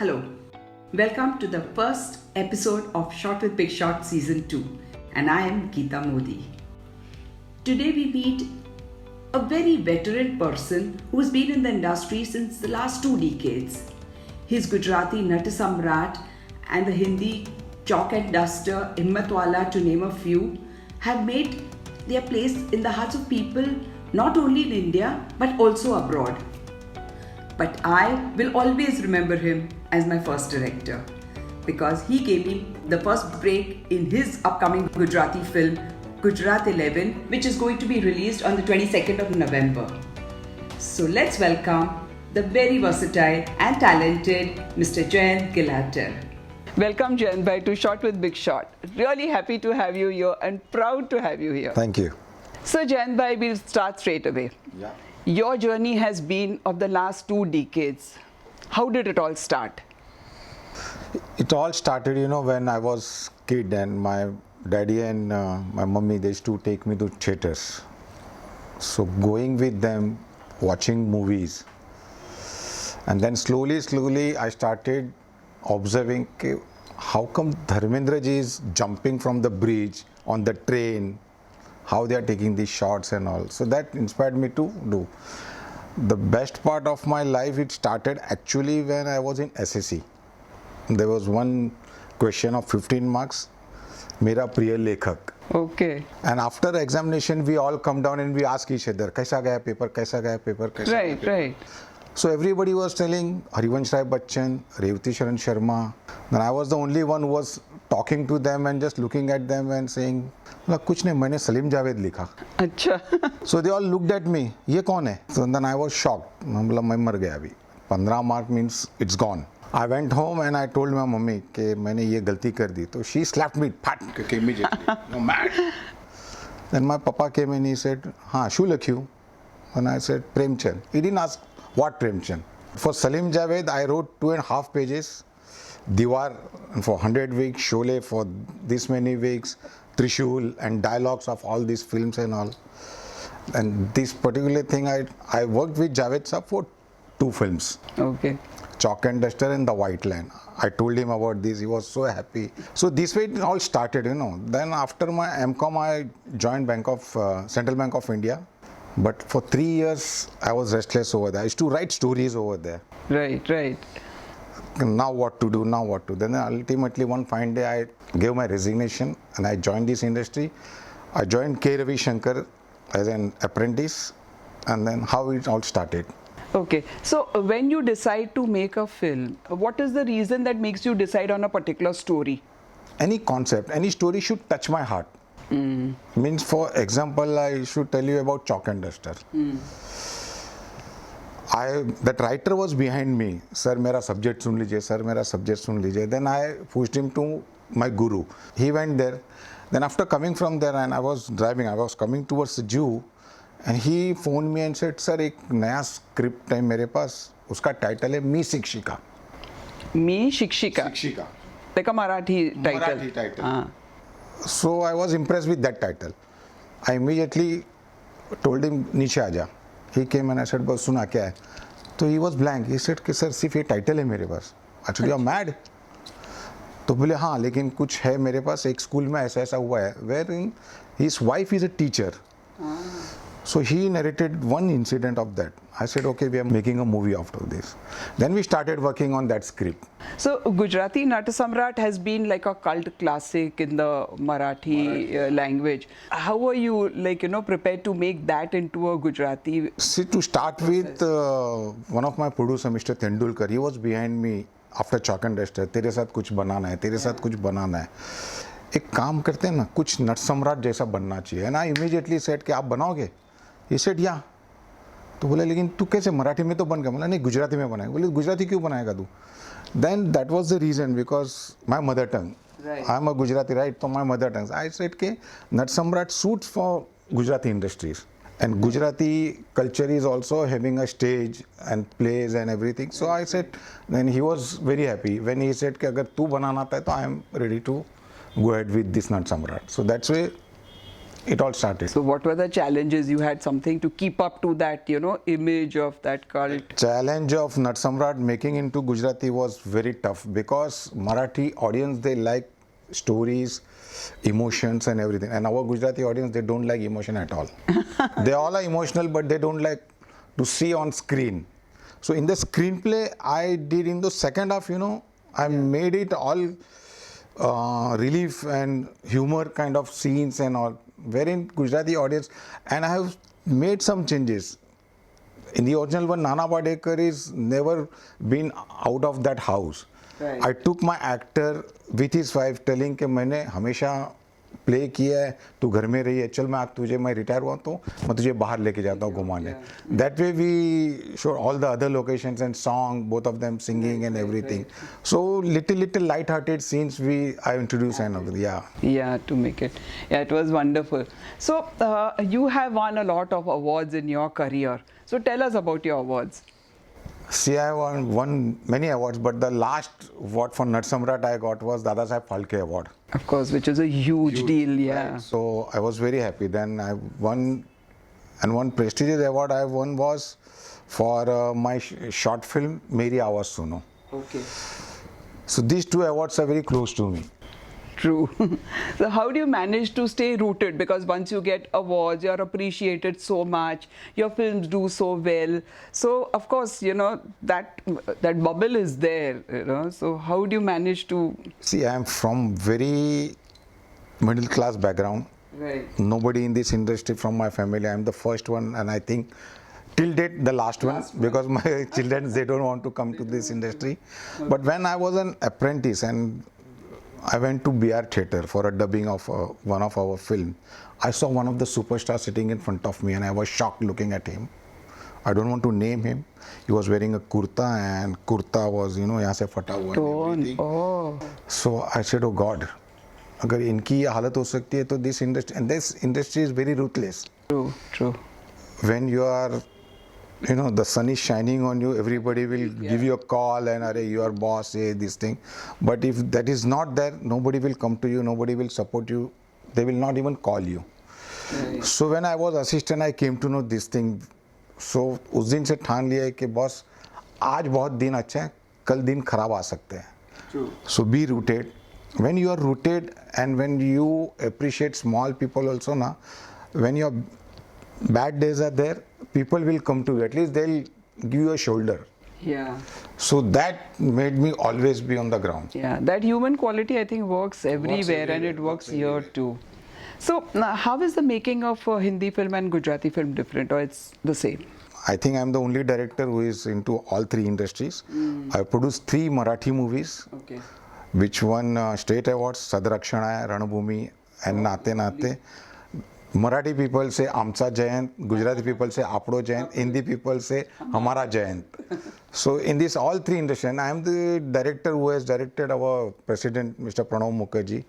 Hello, welcome to the first episode of Shot with Big Shot Season 2, and I am Geeta Modi. Today we meet a very veteran person who has been in the industry since the last 2 decades. His Gujarati Natasamrat and the Hindi chalk and duster Himmatwala, to name a few, have made their place in the hearts of people not only in India but also abroad. But I will always remember him as my first director because he gave me the first break in his upcoming Gujarati film Gujarat 11, which is going to be released on the 22nd of November. So let's welcome the very versatile and talented Mr. Jayant Gilater. Welcome Jayant bhai to Shot with Big Shot. Really happy to have you here and proud to have you here. Thank you. So Jayant bhai, we'll start straight away. Yeah. Your journey has been of the last 2 decades. How did it all start? It all started, when I was kid and my daddy and my mummy, they used to take me to theaters. So going with them, watching movies. And then slowly I started observing how come Dharmendra ji is jumping from the bridge on the train, how they are taking these shots and all. So that inspired me to do. The best part of my life, it started actually when I was in SSC. There was one question of 15 marks, Mera Priya Lekhak. Okay. And after examination, we all come down and we ask each other, Kaisa gaya paper, kaisa gaya paper, kaisa gaya paper. Right. So everybody was telling Harivansh Rai Bachchan, Revati Sharan Sharma. Then I was the only one who was talking to them and just looking at them and saying, कुछ नहीं, मैंने सलीम जावेद लिखा. अच्छा. So they all looked at me, ये कौन है? So then I was shocked. मैं मर गया अभी. 15 mark means it's gone. I went home and I told my mummy कि मैंने ये गलती कर दी. So she slapped me, pat, immediately. No mad. Then my papa came and he said, हाँ, शू लख्यू? And I said, Premchand. He didn't ask what Premchand. For Salim Javed, I wrote 2.5 pages. Diwar for 100 weeks, Sholay for this many weeks, Trishul and dialogues of all these films and all. And this particular thing, I worked with Javed Sahab for 2 films. Okay. Chalk and Duster and The White Line. I told him about this, he was so happy. So this way it all started, Then after my MCOM, I joined Central Bank of India. But for 3 years, I was restless over there. I used to write stories over there. Right. Now what to do. Then ultimately one fine day I gave my resignation and I joined this industry. I joined K. Ravi Shankar as an apprentice, and then how it all started. Okay. So when you decide to make a film, what is the reason that makes you decide on a particular story? Any concept, any story should touch my heart. Means, for example, I should tell you about Chalk and Duster. That writer was behind me. Sir, mera subject sun lijiye. Sir, mera subject sun lijiye. Then I pushed him to my guru. He went there. Then after coming from there, and I was driving, I was coming towards the Jew, and he phoned me and said, Sir, एक नया script है मेरे पास. उसका title है मी शिक्षिका. Me Shikshika. शिक्षिका. Like a Marathi title. Marathi title. So I was impressed with that title. I immediately told him, नीचे आजा. He came and I said, बस सुना क्या है? So he was blank. He said कि सर सिर्फ ये टाइटल है मेरे पास. Actually you're mad. तो बोले हाँ, लेकिन कुछ है मेरे पास. एक स्कूल में ऐसा हुआ है, wherein his wife is a teacher. So he narrated one incident of that. I said, okay, we are making a movie after this. Then we started working on that script. So Gujarati Natasamrat has been like a cult classic in the Marathi language. How were you prepared to make that into a Gujarati? See, to start with, one of my producer, Mr. Tendulkar, he was behind me after Chalk and Duster. तेरे साथ कुछ बनाना है, तेरे साथ कुछ बनाना है. एक काम करते हैं ना, कुछ नटसम्राट जैसा बनना चाहिए. And I immediately said कि आप बनाओगे? He said, yeah. तो बोले लेकिन तू कैसे मराठी में तो बन गया. बोला नहीं, गुजराती में बनाएगा. बोले गुजराती क्यों बनाएगा तू? Then that was the reason, because my mother tongue. Right. I am a Gujarati, right? So my mother tongue. I said कि Natsamrat suits for Gujarati industries. And Gujarati culture is also having a stage and plays and everything. So I said, then he was very happy when he said कि अगर तू बनाना आता है तो I am ready to go ahead with this Natsamrat. So that's why it all started. So what were the challenges? You had something to keep up to that, image of that cult. Challenge of Natsamrat making into Gujarati was very tough because Marathi audience, they like stories, emotions and everything, and our Gujarati audience, they don't like emotion at all. They all are emotional, but they don't like to see on screen. So in the screenplay I did in the second half, I made it all relief and humor kind of scenes and all, wherein Gujarati audience, and I have made some changes. In the original one, Nana Badekar is never been out of that house. Right. I took my actor with his wife telling कि मैंने हमेशा play किया है, तू घर में रही है, चल मैं रिटायर हुआ तो मैं तुझे बाहर लेके जाता हूँ घुमाने. That way we showed all the other locations and song, both of them singing and everything. So little light-hearted scenes I introduced and Yeah, to make it. Yeah, it was wonderful. So you have won a lot of awards in your career. So tell us about your awards. See, I won many awards, but the last award for Natsamrat I got was Dada Saheb Phalke Award. Of course, which is a huge deal, yeah. Right. So I was very happy. Then I won, and one prestigious award I won was for my short film Meri Awaaz Suno. Okay. So these two awards are very close to me. True. So how do you manage to stay rooted? Because once you get awards, you're appreciated so much, your films do so well. So of course, that bubble is there, So how do you manage to... See, I am from very middle class background. Right. Nobody in this industry from my family. I am the first one, and I think till date the last one, because my children, they don't want to come to this industry. But when I was an apprentice and I went to BR Theatre for a dubbing of one of our film, I saw one of the superstars sitting in front of me and I was shocked looking at him. I don't want to name him. He was wearing a kurta and kurta was, यहाँ से फटा हुआ and everything. Oh. So I said, oh God, अगर इनकी हालत हो सकती है तो this industry is very ruthless. True. When you are, the sun is shining on you, everybody will give you a call and are your boss, say this thing. But if that is not there, nobody will come to you, nobody will support you, they will not even call you. Right. So when I was assistant, I came to know this thing. So उस दिन से ठान लिया है कि boss आज बहुत दिन अच्छा है, कल दिन खराब आ सकते हैं. True. So be rooted. When you are rooted and when you appreciate small people also, when your bad days are there, people will come to you. At least they'll give you a shoulder. Yeah. So that made me always be on the ground. Yeah, that human quality I think works everywhere, and it works here too. So now, how is the making of a Hindi film and Gujarati film different, or it's the same? I think I'm the only director who is into all three industries. I produced 3 Marathi movies, Okay. which won state awards, Sadrakshana, Ranabhumi and Nate Nate. Marathi people say Amcha Jayant, Gujarati people say Apdo Jayant, Hindi people say Hamara Jayant. So in this all three industries, and I am the director who has directed our president, Mr. Pranav Mukherjee,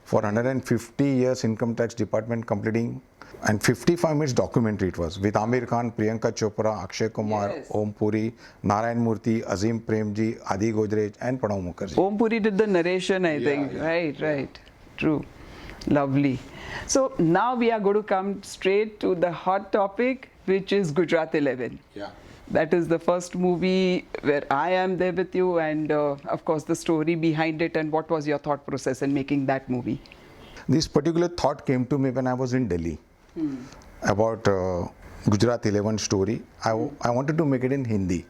for 150 years income tax department completing, and 55 minutes documentary it was, with Amir Khan, Priyanka Chopra, Akshay Kumar, Yes. Om Puri, Narayan Murthy, Azim Premji, Adi Godrej and Pranav Mukherjee. Om Puri did the narration, I think. yeah. Right. True. Lovely. So now we are going to come straight to the hot topic, which is Gujarat 11. Yeah. That is the first movie where I am there with you, and of course the story behind it, and what was your thought process in making that movie? This particular thought came to me when I was in Delhi about Gujarat 11 story. I wanted to make it in Hindi.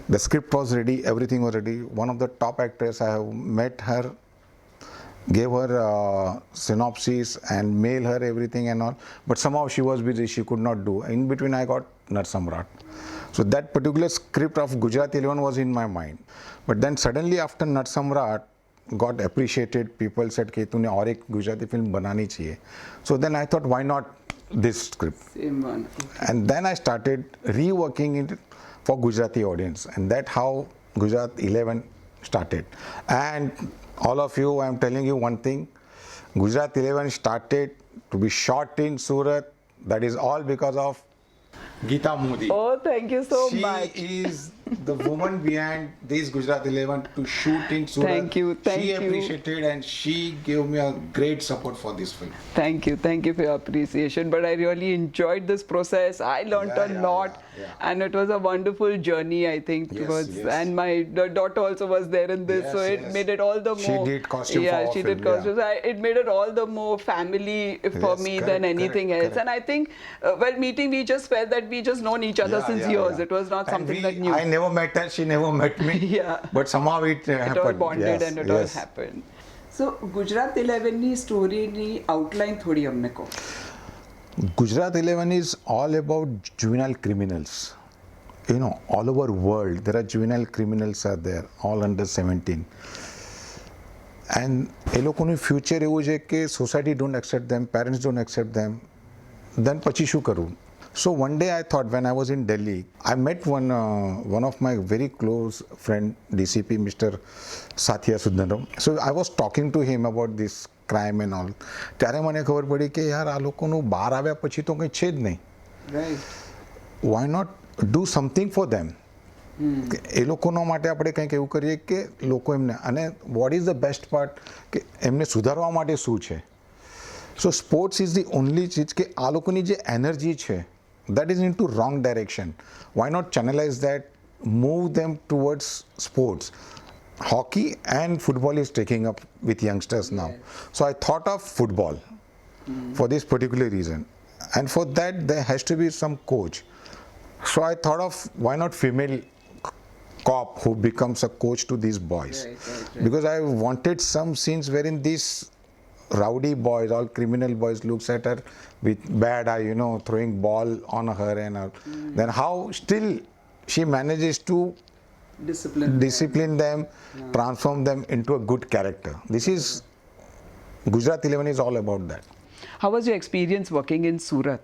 The script was ready, everything was ready. One of the top actors, I have met her, gave her synopsis and mail her everything and all, but somehow she was busy, she could not do. In between I got Natsamrat. So that particular script of Gujarat 11 was in my mind. But then suddenly after Natsamrat got appreciated, people said कि तूने और एक Gujarati film बनानी चाहिए. So then I thought, why not this script? Same one. And then I started reworking it for Gujarati audience, and that's how Gujarat 11 started. And all of you, I am telling you one thing, Gujarat 11 started to be shot in Surat. That is all because of Geeta Modi. Oh, thank you so much. She is the woman behind this Gujarat 11 to shoot in Surat. Thank you. She appreciated and she gave me a great support for this film. Thank you for your appreciation. But I really enjoyed this process. I learned a lot, and it was a wonderful journey, I think. And my daughter also was there in this, so it made it all the more. She did costume. She did costumes. It made it all the more family for me than anything else. And I think while meeting, we just felt that we just known each other since years. It was not something that new. I never met her. She never met me. But somehow it happened. It all bonded and it all happened. So Gujarat 11 ની story ની outline થોડી અમને કહો. Gujarat 11 is all about juvenile criminals. You know, all over world there are juvenile criminals are there, all under 17. And એ લોકોનું future એવું છે કે society don't accept them, parents don't accept them, then પછી શું કરવું? So one day I thought, when I was in Delhi, I met one of my very close friend, DCP, Mr. Satya Sundaram. So I was talking to him about this crime and all. ત્યારે મને ખબર પડી કે યાર આ લોકોનું બહાર આવ્યા પછી તો કંઈ છે જ નહીં. Why not do something for them? એ લોકોના માટે આપણે કંઈક એવું કરીએ કે લોકો એમને, અને what is the best part કે એમને સુધારવા માટે શું છે. So sports is the only ચીજ કે આ લોકોની જે એનર્જી છે, that is into wrong direction. Why not channelize that, move them towards sports? Hockey and football is taking up with youngsters now. So I thought of football for this particular reason. And for that there has to be some coach. So I thought of, why not female cop who becomes a coach to these boys? Because I wanted some scenes wherein these rowdy boys, all criminal boys, looks at her with bad eye, you know, throwing ball on her and all. Then how still she manages to discipline them, transform them into a good character. This is Gujarat 11 is all about that. How was your experience working in Surat?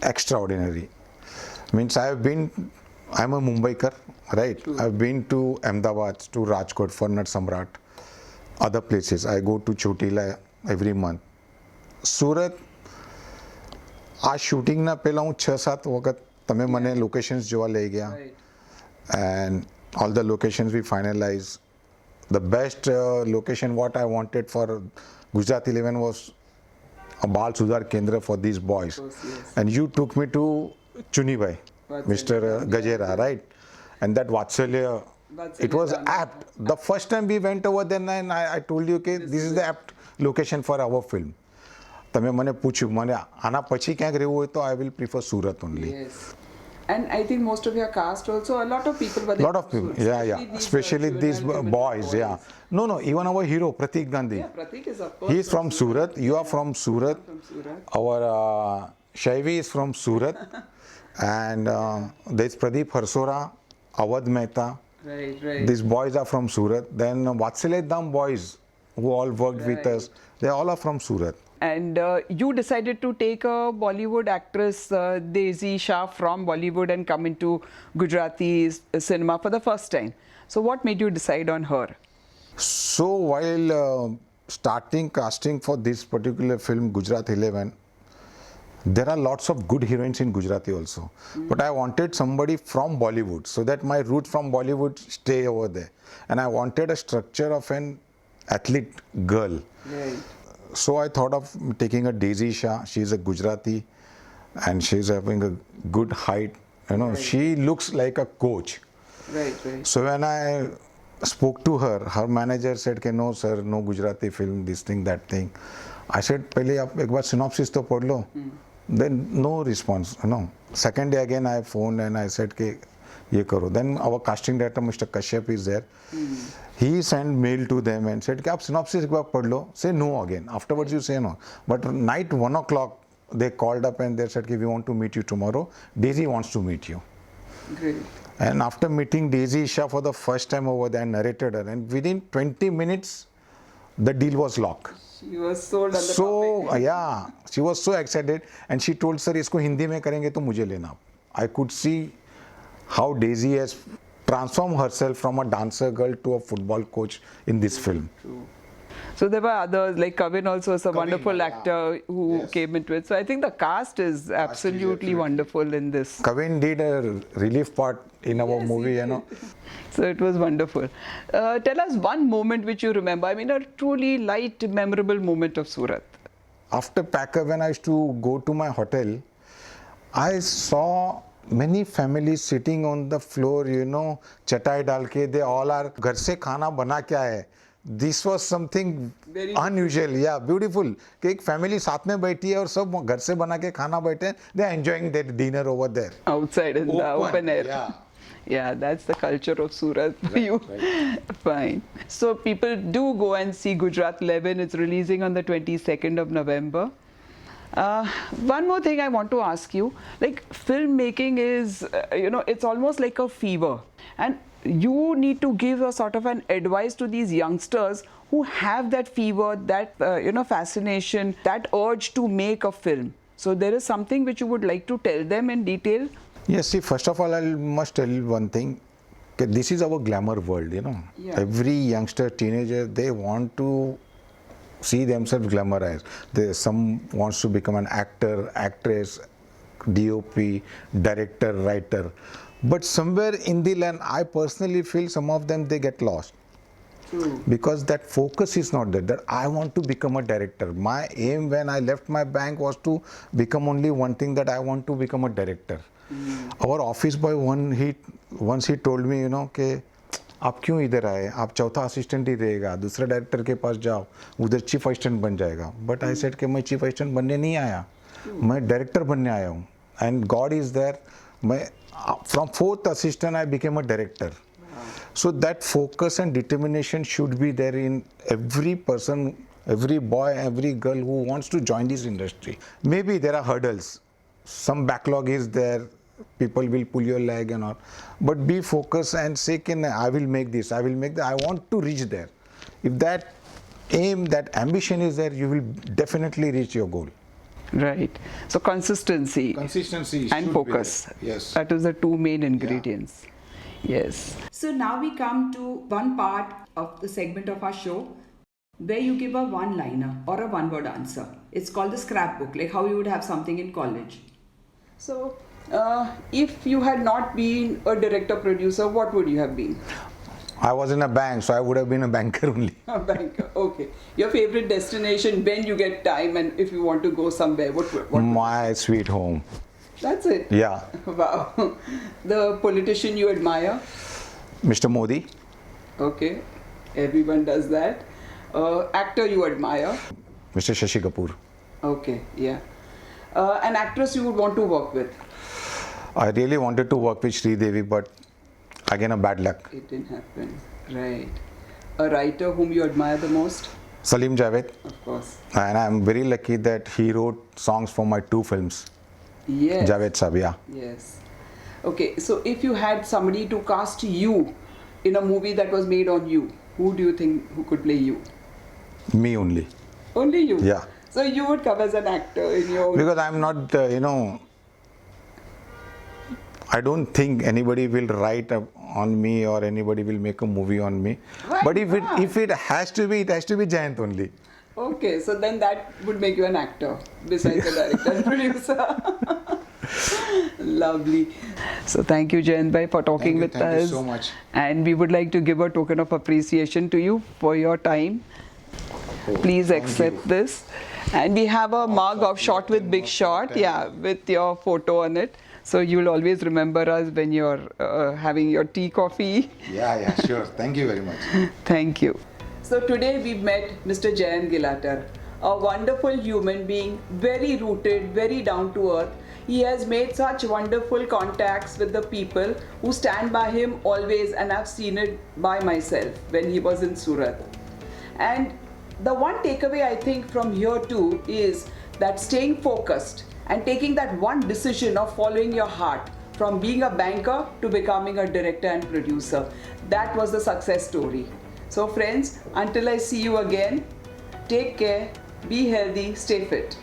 Extraordinary. Means I'm a Mumbaikar, right? I've been to Ahmedabad, to Rajkot, for Nat Samrat, other places. I go to Chotila every month. Surat, આ શૂટિંગના પહેલાં હું 6-7 વખત તમે મને locations જોવા લઈ ગયા, and all the locations we finalized. The best location what I wanted for Gujarat 11 was a Bal Sudhar Kendra for these boys. And you took me to Chunibhai, Mr. Gajera, right? And that Vatsalya, it was apt. The first time we went over there, and I told you, okay, this is the apt location for our film. તમે મને પૂછ્યું, મને આના પછી ક્યાંક રહેવું હોય તો I will prefer Surat only. And I think most of your cast also, a lot of people were there. Lot of people, especially these boys, No, even our hero, Pratik Gandhi. Yeah, Pratik is of course. He is from Surat, you are from Surat. Our Shaivi is from Surat. And there's Pradeep Harsora, Awadh Mehta. Right. These boys are from Surat. Then Vatsalya Dham boys who all worked with us, they all are from Surat. And you decided to take a Bollywood actress, Daisy Shah, from Bollywood and come into Gujarati cinema for the first time. So what made you decide on her? So while starting casting for this particular film, Gujarat 11, there are lots of good heroines in Gujarati also. But I wanted somebody from Bollywood, so that my roots from Bollywood stay over there. And I wanted a structure of an athlete girl. So I thought of taking a Daisy Shah. She's a Gujarati and she's having a good height. You know, she looks like a coach. So when I spoke to her, her manager said, no sir, no Gujarati film, this thing, that thing. I said, पहले आप एक बार synopsis तो पढ़ लो. Then no response, you know. Second day again I phoned and I said कि ये करो. Then our casting director Mr. Kashyap is there. He sent mail to them and said कि आप synopsis एक बार पढ़ लो. Say no again. Afterwards you say no. But night 1 o'clock they called up and they said कि we want to meet you tomorrow. Daisy wants to meet you. Great. And after meeting Daisy Shah for the first time over there, I narrated her, and within 20 minutes the deal was locked. She was sold on the topic. She was so excited and she told, sir, इसको हिंदी में करेंगे तो मुझे लेना. I could see how Daisy has transformed herself from a dancer girl to a football coach in this film. So there were others, like Kavin also is a Kavin, wonderful yeah. actor who Yes. came into it. So I think the cast is absolutely absolutely. wonderful in this. Kavin did a relief part in our movie, you know. So it was wonderful. Tell us one moment which you remember. I mean, a truly light, memorable moment of Surat. After Packer, when I used to go to my hotel, I saw many families sitting on the floor, you know, chatai dal ke, they all are, घर से खाना बना क्या है? This was something Very unusual, yeah, beautiful. कि एक family साथ में बैठी है और सब घर से बना के खाना बैठे हैं, they are enjoying their dinner over there. Outside in the open air. Yeah. Yeah, that's the culture of Surat for you. Fine. So people do go and see Gujarat 11. It's releasing on the 22nd of November. One more thing I want to ask you, like filmmaking is, it's almost like a fever, and you need to give a sort of an advice to these youngsters who have that fever, that fascination, that urge to make a film. So there is something which you would like to tell them in detail. Yes, see, first of all, I must tell you one thing. Okay, this is our glamour world, you know. Yeah. Every youngster, teenager, they want to see themselves glamorized. Some wants to become an actor, actress, DOP, director, writer. But somewhere in the line, I personally feel some of them, they get lost. True. Because that focus is not there, that I want to become a director. My aim when I left my bank was to become only one thing, that I want to become a director. Our office boy, once he told me, you know, कि आप क्यों इधर आए, आप चौथा assistant ही रहेगा, दूसरे director के पास जाओ, उधर चीफ असिस्टेंट बन जाएगा. बट आई सेड कि मैं चीफ असिस्टेंट बनने नहीं आया, मैं डायरेक्टर बनने आया हूँ. एंड गॉड इज देयर, मैं from fourth assistant I became a director. So that focus and determination should be there in every person, every boy, every girl who wants to join this industry. Maybe there are hurdles, some backlog is there, people will pull your leg and all, but be focused and say, I will make this, I will make that, I want to reach there. If that aim, that ambition is there, you will definitely reach your goal. Right. So consistency Consistency and focus. Yes. That is the two main ingredients. Yes. So now we come to one part of the segment of our show where you give a one-liner or a one-word answer. It's called the scrapbook, like how you would have something in college. So, if you had not been a director producer, what would you have been? I was in a bank, so I would have been a banker only. A banker. Okay. Your favorite destination when you get time and if you want to go somewhere, what My sweet home. That's it. Yeah. Wow. The politician you admire? Mr. Modi. Okay. Everyone does that. Actor you admire? Mr. Shashi Kapoor. Okay. Yeah. An actress you would want to work with? I really wanted to work with Sri Devi, but again a bad luck. It didn't happen. Right. A writer whom you admire the most? Salim Javed. Of course. And I'm very lucky that he wrote songs for my 2 films. Yes. Javed Sahab, yeah. Yes. Okay, so if you had somebody to cast you in a movie that was made on you, who do you think who could play you? Me only. Only you? Yeah. So you would come as an actor in your... Because I'm not, I don't think anybody will write on me or anybody will make a movie on me. Why But not? if it has to be, it has to be Jayant only. Okay, so then that would make you an actor besides the director and producer. Lovely. So thank you, Jayant bhai, for talking with us. Thank you so much. And we would like to give a token of appreciation to you for your time. Please accept this. And we have a mug of Shot with Big Shot, yeah, with your photo on it. So you'll always remember us when you're having your tea, coffee. Yeah, sure. Thank you very much. Thank you. So today we've met Mr. Jayant Gilatar, a wonderful human being, very rooted, very down to earth. He has made such wonderful contacts with the people who stand by him always, and I've seen it by myself when he was in Surat. And the one takeaway I think from here too is that staying focused and taking that one decision of following your heart, from being a banker to becoming a director and producer, that was the success story. So friends, until I see you again, take care, be healthy, stay fit.